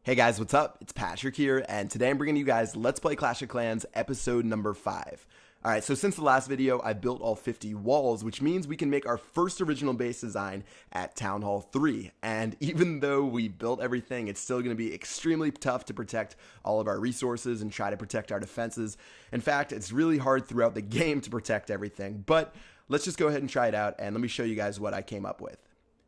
Hey guys, what's up? It's Patrick here, and today I'm bringing you guys Let's Play Clash of Clans episode number 5. Alright, so since the last video, I built all 50 walls, which means we can make our first original base design at Town Hall 3. And even though we built everything, it's still going to be extremely tough to protect all of our resources and try to protect our defenses. In fact, it's really hard throughout the game to protect everything, but let's just go ahead and try it out, and let me show you guys what I came up with.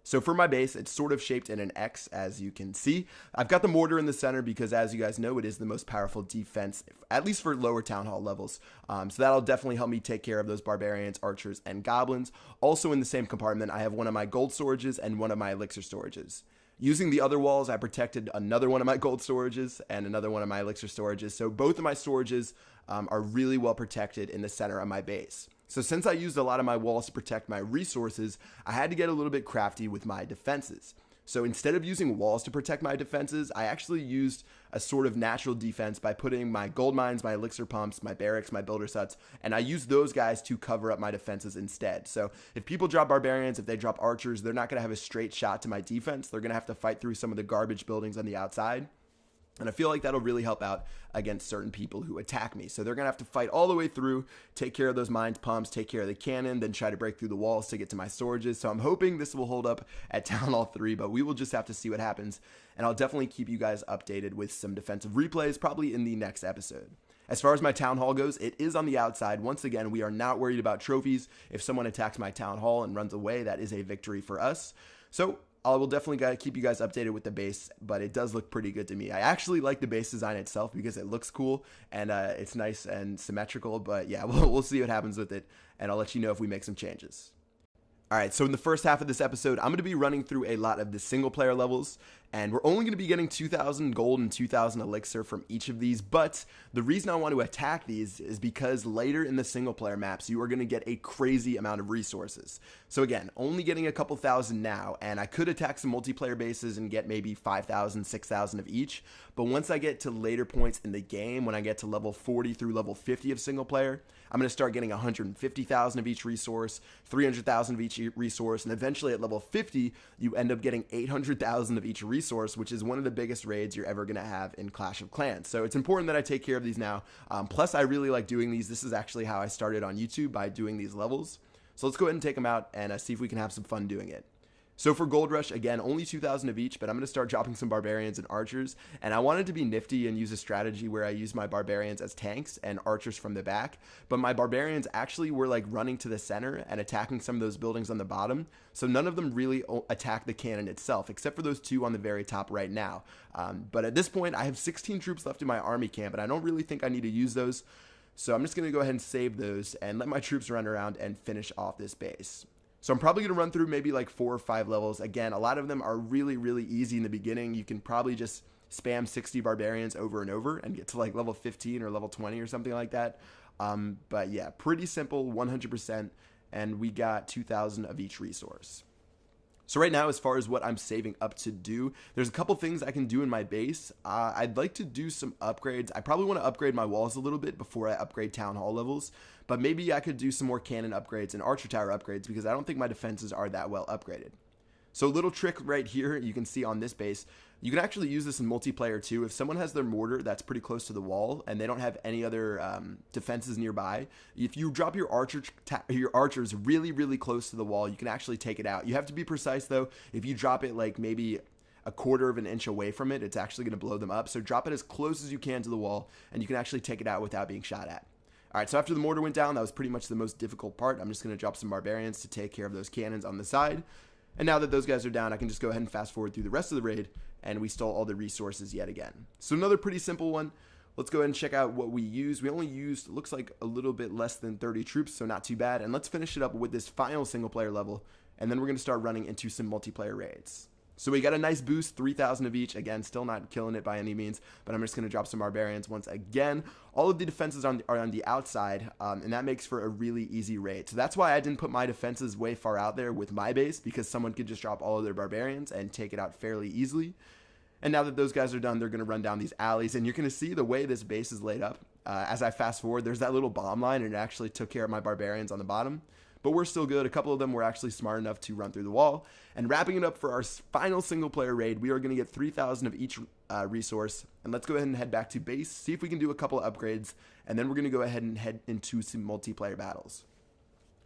So for my base, it's sort of shaped in an X, as you can see. I've got the mortar in the center because, as you guys know, it is the most powerful defense, at least for lower town hall levels. So that'll definitely help me take care of those barbarians, archers, and goblins. Also in the same compartment, I have one of my gold storages and one of my elixir storages. Using the other walls, I protected another one of my gold storages and another one of my elixir storages. So both of my storages are really well protected in the center of my base. So since I used a lot of my walls to protect my resources, I had to get a little bit crafty with my defenses. So instead of using walls to protect my defenses, I actually used a sort of natural defense by putting my gold mines, my elixir pumps, my barracks, my builder sets, and I used those guys to cover up my defenses instead. So if people drop barbarians, if they drop archers, they're not going to have a straight shot to my defense. They're going to have to fight through some of the garbage buildings on the outside. And I feel like that'll really help out against certain people who attack me. So they're going to have to fight all the way through, take care of those mines pumps, take care of the cannon, then try to break through the walls to get to my storages. So I'm hoping this will hold up at Town Hall 3, but we will just have to see what happens. And I'll definitely keep you guys updated with some defensive replays, probably in the next episode. As far as my town hall goes, it is on the outside. Once again, we are not worried about trophies. If someone attacks my town hall and runs away, that is a victory for us. So I will definitely keep you guys updated with the base, but it does look pretty good to me. I actually like the base design itself because it looks cool and it's nice and symmetrical, but yeah, we'll see what happens with it, and I'll let you know if we make some changes. Alright, so in the first half of this episode, I'm going to be running through a lot of the single player levels, and we're only going to be getting 2,000 gold and 2,000 elixir from each of these, but the reason I want to attack these is because later in the single player maps, you are going to get a crazy amount of resources. So again, only getting a couple thousand now, and I could attack some multiplayer bases and get maybe 5,000, 6,000 of each, but once I get to later points in the game, when I get to level 40 through level 50 of single player, I'm going to start getting 150,000 of each resource, 300,000 of each resource, and eventually at level 50, you end up getting 800,000 of each resource, which is one of the biggest raids you're ever going to have in Clash of Clans. So it's important that I take care of these now. Plus, I really like doing these. This is actually how I started on YouTube, by doing these levels. So let's go ahead and take them out and see if we can have some fun doing it. So for Gold Rush, again, only 2,000 of each, but I'm going to start dropping some barbarians and archers. And I wanted to be nifty and use a strategy where I use my barbarians as tanks and archers from the back. But my barbarians actually were like running to the center and attacking some of those buildings on the bottom. So none of them really attack the cannon itself, except for those two on the very top right now. But at this point, I have 16 troops left in my army camp, and I don't really think I need to use those. So I'm just going to go ahead and save those and let my troops run around and finish off this base. So I'm probably going to run through maybe like 4 or 5 levels. Again, a lot of them are really, really easy in the beginning. You can probably just spam 60 barbarians over and over and get to like level 15 or level 20 or something like that. But yeah, pretty simple, 100%. And we got 2,000 of each resource. So right now, as far as what I'm saving up to do, there's a couple things I can do in my base. I'd like to do some upgrades. I probably want to upgrade my walls a little bit before I upgrade town hall levels, but maybe I could do some more cannon upgrades and archer tower upgrades because I don't think my defenses are that well upgraded. So a little trick right here, you can see on this base, you can actually use this in multiplayer too. If someone has their mortar that's pretty close to the wall and they don't have any other defenses nearby, if you drop your archers really, really close to the wall, you can actually take it out. You have to be precise though. If you drop it like maybe a quarter of an inch away from it, it's actually going to blow them up. So drop it as close as you can to the wall and you can actually take it out without being shot at. Alright, so after the mortar went down, that was pretty much the most difficult part. I'm just going to drop some barbarians to take care of those cannons on the side. And now that those guys are down, I can just go ahead and fast forward through the rest of the raid, and we stole all the resources yet again. So another pretty simple one. Let's go ahead and check out what we used. We only used, looks like a little bit less than 30 troops, so not too bad. And let's finish it up with this final single player level, and then we're going to start running into some multiplayer raids. So we got a nice boost, 3,000 of each. Again, still not killing it by any means, but I'm just going to drop some barbarians once again. All of the defenses are on the outside, and that makes for a really easy raid. So that's why I didn't put my defenses way far out there with my base, because someone could just drop all of their barbarians and take it out fairly easily. And now that those guys are done, they're going to run down these alleys, and you're going to see the way this base is laid up. As I fast forward, there's that little bomb line, and it actually took care of my barbarians on the bottom. but we're still good. A couple of them were actually smart enough to run through the wall. And wrapping it up for our final single player raid, we are going to get 3,000 of each resource. And let's go ahead and head back to base, see if we can do a couple of upgrades, and then we're going to go ahead and head into some multiplayer battles.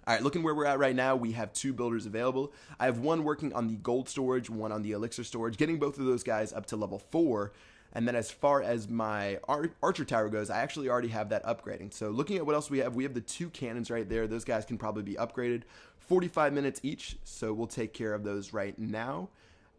All right, looking where we're at right now, we have 2 builders available. I have one working on the gold storage, one on the elixir storage, getting both of those guys up to level 4. And then as far as my archer tower goes, I actually already have that upgrading. So looking at what else we have the 2 cannons right there. Those guys can probably be upgraded. 45 minutes each, so we'll take care of those right now.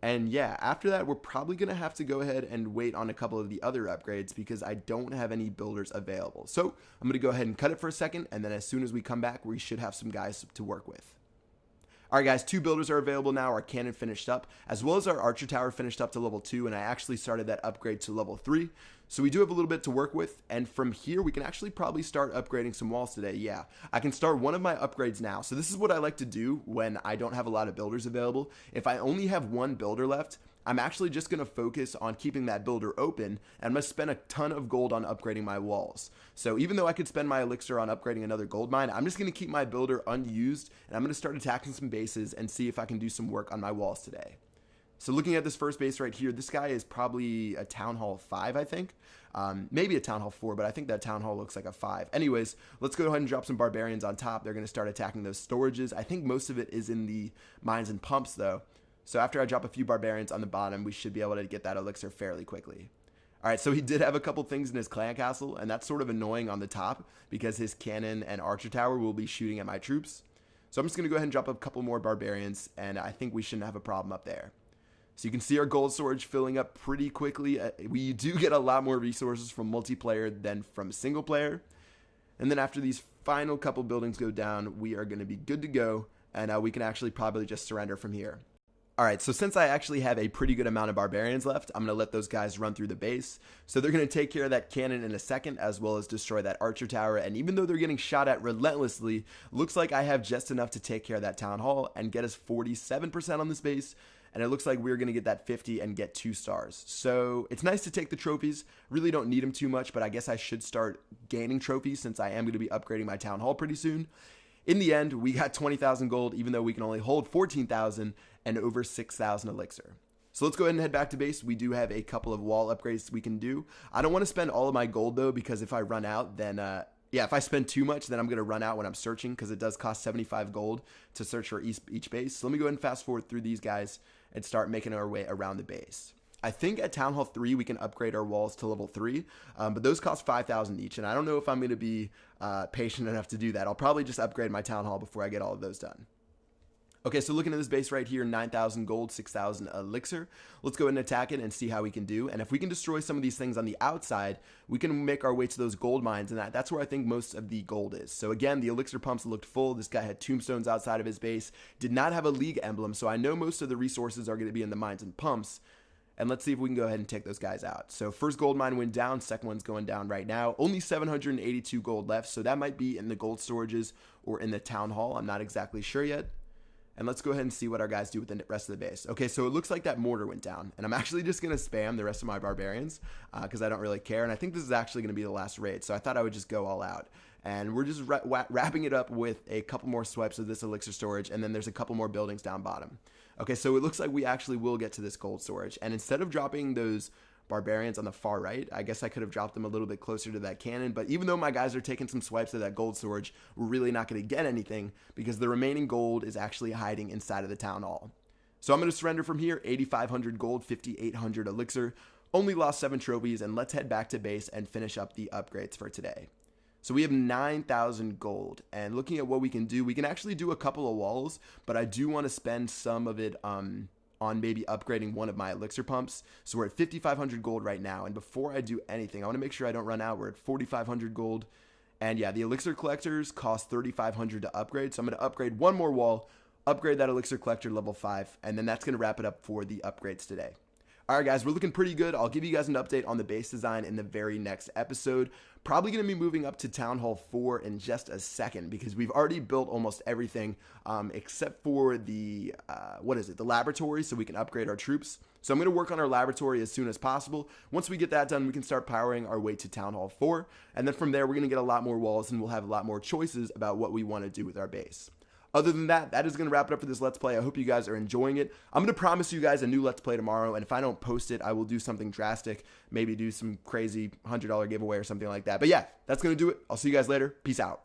And yeah, after that, we're probably going to have to go ahead and wait on a couple of the other upgrades because I don't have any builders available. So I'm going to go ahead and cut it for a second, and then as soon as we come back, we should have some guys to work with. Alright guys, 2 builders are available now, our cannon finished up, as well as our archer tower finished up to level 2, and I actually started that upgrade to level 3. So we do have a little bit to work with, and from here we can actually probably start upgrading some walls today. Yeah, I can start one of my upgrades now. So this is what I like to do when I don't have a lot of builders available. If I only have one builder left, I'm actually just going to focus on keeping that builder open, and I'm going to spend a ton of gold on upgrading my walls. So even though I could spend my elixir on upgrading another gold mine, I'm just going to keep my builder unused, and I'm going to start attacking some bases and see if I can do some work on my walls today. So looking at this first base right here, this guy is probably a Town Hall 5, I think. Maybe a Town Hall 4, but I think that Town Hall looks like a 5. Anyways, let's go ahead and drop some barbarians on top. They're going to start attacking those storages. I think most of it is in the mines and pumps, though. So after I drop a few barbarians on the bottom, we should be able to get that elixir fairly quickly. Alright, so he did have a couple things in his clan castle, and that's sort of annoying on the top because his cannon and archer tower will be shooting at my troops. So I'm just going to go ahead and drop a couple more barbarians, and I think we shouldn't have a problem up there. So you can see our gold storage filling up pretty quickly. We do get a lot more resources from multiplayer than from single player. And then after these final couple buildings go down, we are going to be good to go, and we can actually probably just surrender from here. Alright, so since I actually have a pretty good amount of barbarians left, I'm going to let those guys run through the base. So they're going to take care of that cannon in a second, as well as destroy that archer tower. And even though they're getting shot at relentlessly, looks like I have just enough to take care of that town hall and get us 47% on this base. And it looks like we're going to get that 50 and get 2 stars. So it's nice to take the trophies. Really don't need them too much, but I guess I should start gaining trophies since I am going to be upgrading my town hall pretty soon. In the end, we got 20,000 gold, even though we can only hold 14,000 and over 6,000 elixir. So let's go ahead and head back to base. We do have a couple of wall upgrades we can do. I don't want to spend all of my gold though, because if I run out, then yeah, if I spend too much, then I'm going to run out when I'm searching, because it does cost 75 gold to search for each base. So let me go ahead and fast forward through these guys and start making our way around the base. I think at Town Hall 3 we can upgrade our walls to level 3, but those cost 5,000 each, and I don't know if I'm going to be patient enough to do that. I'll probably just upgrade my Town Hall before I get all of those done. Okay, so looking at this base right here, 9,000 gold, 6,000 elixir. Let's go ahead and attack it and see how we can do. And if we can destroy some of these things on the outside, we can make our way to those gold mines, and that's where I think most of the gold is. So again, the elixir pumps looked full. This guy had tombstones outside of his base, did not have a league emblem, so I know most of the resources are going to be in the mines and pumps. And let's see if we can go ahead and take those guys out. So first gold mine went down, second one's going down right now. Only 782 gold left, so that might be in the gold storages or in the town hall. I'm not exactly sure yet. And let's go ahead and see what our guys do with the rest of the base. Okay, so it looks like that mortar went down. And I'm actually just going to spam the rest of my barbarians because I don't really care. And I think this is actually going to be the last raid, so I thought I would just go all out. And we're just wrapping it up with a couple more swipes of this elixir storage, and then there's a couple more buildings down bottom. Okay, so it looks like we actually will get to this gold storage. And instead of dropping those barbarians on the far right, I guess I could have dropped them a little bit closer to that cannon, but even though my guys are taking some swipes of that gold storage, we're really not going to get anything because the remaining gold is actually hiding inside of the town hall. So I'm going to surrender from here. 8,500 gold, 5,800 elixir, only lost 7 trophies, and let's head back to base and finish up the upgrades for today. So we have 9,000 gold, and looking at what we can do, we can actually do a couple of walls, but I do want to spend some of it on maybe upgrading one of my elixir pumps. So we're at 5,500 gold right now, and before I do anything, I want to make sure I don't run out. We're at 4,500 gold, and yeah, the elixir collectors cost 3,500 to upgrade, so I'm going to upgrade one more wall, upgrade that elixir collector level 5, and then that's going to wrap it up for the upgrades today. Alright guys, we're looking pretty good. I'll give you guys an update on the base design in the very next episode. Probably going to be moving up to Town Hall 4 in just a second because we've already built almost everything except for the, the laboratory, so we can upgrade our troops. So I'm going to work on our laboratory as soon as possible. Once we get that done, we can start powering our way to Town Hall 4. And then from there, we're going to get a lot more walls and we'll have a lot more choices about what we want to do with our base. Other than that, that is going to wrap it up for this Let's Play. I hope you guys are enjoying it. I'm going to promise you guys a new Let's Play tomorrow, and if I don't post it, I will do something drastic, maybe do some crazy $100 giveaway or something like that. But yeah, that's going to do it. I'll see you guys later. Peace out.